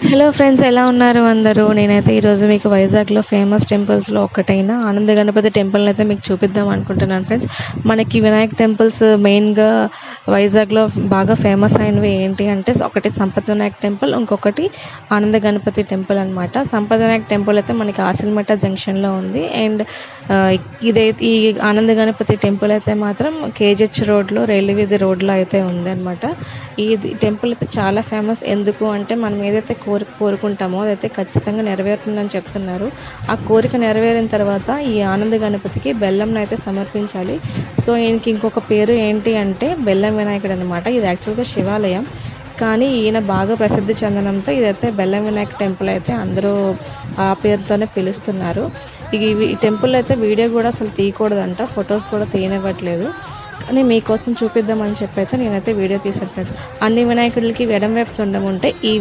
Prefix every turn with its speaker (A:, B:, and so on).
A: Hello friends, ఎలా ఉన్నారు అందరూ? నేనైతే ఈరోజు మీకు వైజాగ్‌లో ఫేమస్ టెంపుల్స్‌లో ఒకటైన ఆనంద గణపతి టెంపుల్‌ని అయితే మీకు చూపిద్దాం అనుకుంటున్నాను ఫ్రెండ్స్. మనకి వినాయక టెంపుల్స్ మెయిన్‌గా వైజాగ్‌లో బాగా ఫేమస్ అయినవి ఏంటి అంటే ఒకటి సంపత్ వినాయక్ టెంపుల్, ఇంకొకటి ఆనంద గణపతి టెంపుల్ అనమాట. సంపత్ వినాయక్ టెంపుల్ అయితే మనకి ఆసిల్మఠ జంక్షన్‌లో ఉంది. అండ్ ఈ ఆనంద గణపతి టెంపుల్ అయితే మాత్రం కేజీహెచ్ రోడ్‌లో, రైల్వే వీధి రోడ్‌లో అయితే ఉందన్నమాట. ఈ టెంపుల్ అయితే చాలా ఫేమస్. ఎందుకు అంటే మనం ఏదైతే కోరిక కోరుకుంటామో అదైతే ఖచ్చితంగా నెరవేరుతుందని చెప్తున్నారు. ఆ కోరిక నెరవేరిన తర్వాత ఈ ఆనంద గణపతికి బెల్లంని అయితే సమర్పించాలి. సో ఈయనకి ఇంకొక పేరు ఏంటి అంటే బెల్లం వినాయకుడు అనమాట. ఇది యాక్చువల్గా శివాలయం, కానీ ఈయన బాగా ప్రసిద్ధి చెందడంతో ఇదైతే బెల్లం వినాయక టెంపుల్ అయితే అందరూ ఆ పేరుతోనే పిలుస్తున్నారు. ఈ టెంపుల్ అయితే వీడియో కూడా అసలు తీయకూడదంట, ఫొటోస్ కూడా తీయనివ్వట్లేదు. కానీ మీకోసం చూపిద్దామని చెప్పి అయితే నేనైతే వీడియో తీసాను ఫ్రెండ్స్. అన్ని వినాయకుడికి ఎడం వైపు తొండం ఉంటే ఈ